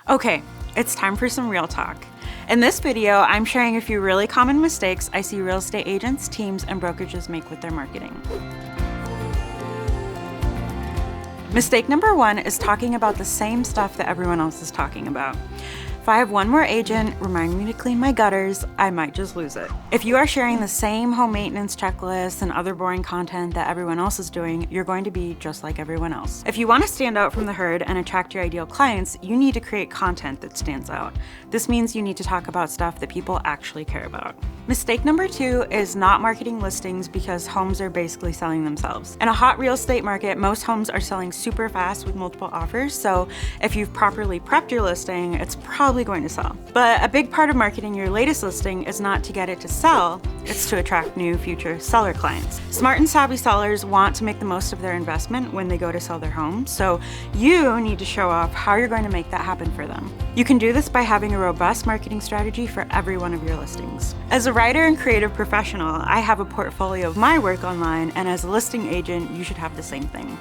Okay, it's time for some real talk. In this video, I'm sharing a few really common mistakes I see real estate agents, teams, and brokerages make with their marketing. Mistake number one is talking about the same stuff that everyone else is talking about. If I have one more agent remind me to clean my gutters, I might just lose it. If you are sharing the same home maintenance checklists and other boring content that everyone else is doing, you're going to be just like everyone else. If you want to stand out from the herd and attract your ideal clients, you need to create content that stands out. This means you need to talk about stuff that people actually care about. Mistake number two is not marketing listings because homes are basically selling themselves. In a hot real estate market, most homes are selling super fast with multiple offers, so if you've properly prepped your listing, it's probably going to sell. But a big part of marketing your latest listing is not to get it to sell, it's to attract new future seller clients. Smart and savvy sellers want to make the most of their investment when they go to sell their home, so you need to show off how you're going to make that happen for them. You can do this by having a robust marketing strategy for every one of your listings. As a writer and creative professional, I have a portfolio of my work online, and as a listing agent, you should have the same thing.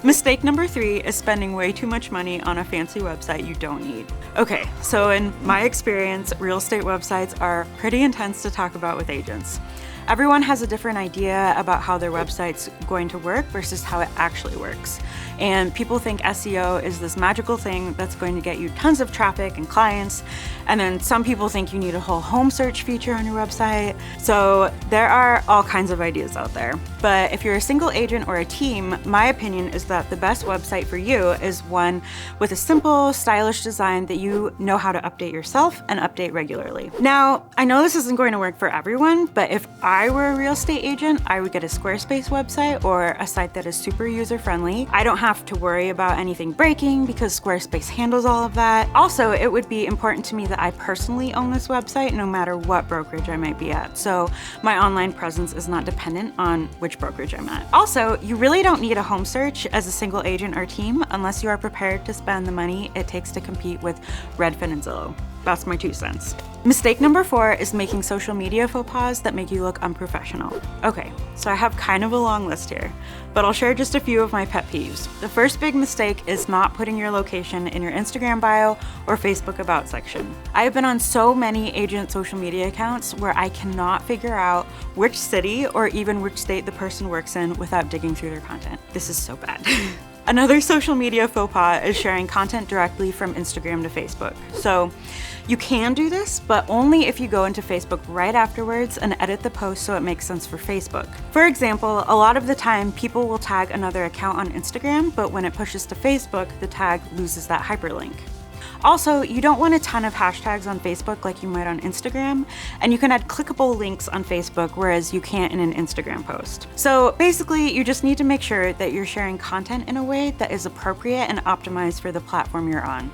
Mistake number three is spending way too much money on a fancy website you don't need. Okay, so in my experience, real estate websites are pretty intense to talk about with agents. Everyone has a different idea about how their website's going to work versus how it actually works. And people think SEO is this magical thing that's going to get you tons of traffic and clients. And then some people think you need a whole home search feature on your website. So there are all kinds of ideas out there. But if you're a single agent or a team, my opinion is that the best website for you is one with a simple, stylish design that you know how to update yourself and update regularly. Now, I know this isn't going to work for everyone, but if I were a real estate agent, I would get a Squarespace website or a site that is super user-friendly. I don't have to worry about anything breaking because Squarespace handles all of that. Also, it would be important to me that I personally own this website no matter what brokerage I might be at. So my online presence is not dependent on which brokerage I'm at. Also, you really don't need a home search as a single agent or team unless you are prepared to spend the money it takes to compete with Redfin and Zillow. That's my 2 cents. Mistake number four is making social media faux pas that make you look unprofessional. Okay, so I have kind of a long list here, but I'll share just a few of my pet peeves. The first big mistake is not putting your location in your Instagram bio or Facebook about section. I have been on so many agent social media accounts where I cannot figure out which city or even which state the person works in without digging through their content. This is so bad. Another social media faux pas is sharing content directly from Instagram to Facebook. So you can do this, but only if you go into Facebook right afterwards and edit the post so it makes sense for Facebook. For example, a lot of the time people will tag another account on Instagram, but when it pushes to Facebook, the tag loses that hyperlink. Also, you don't want a ton of hashtags on Facebook like you might on Instagram, and you can add clickable links on Facebook, whereas you can't in an Instagram post. So basically, you just need to make sure that you're sharing content in a way that is appropriate and optimized for the platform you're on.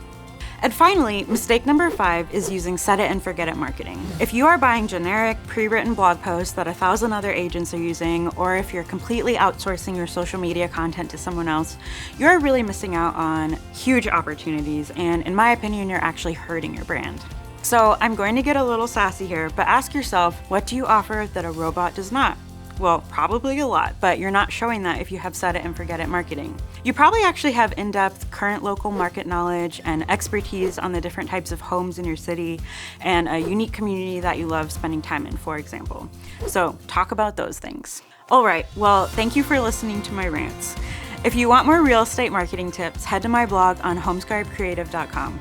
And finally, mistake number five is using set it and forget it marketing. If you are buying generic, pre-written blog posts that 1,000 other agents are using, or if you're completely outsourcing your social media content to someone else, you're really missing out on huge opportunities, and in my opinion, you're actually hurting your brand. So I'm going to get a little sassy here, but ask yourself, what do you offer that a robot does not? Well, probably a lot, but you're not showing that if you have set it and forget it marketing. You probably actually have in-depth current local market knowledge and expertise on the different types of homes in your city and a unique community that you love spending time in, for example. So talk about those things. All right, well, thank you for listening to my rants. If you want more real estate marketing tips, head to my blog on homescribecreative.com.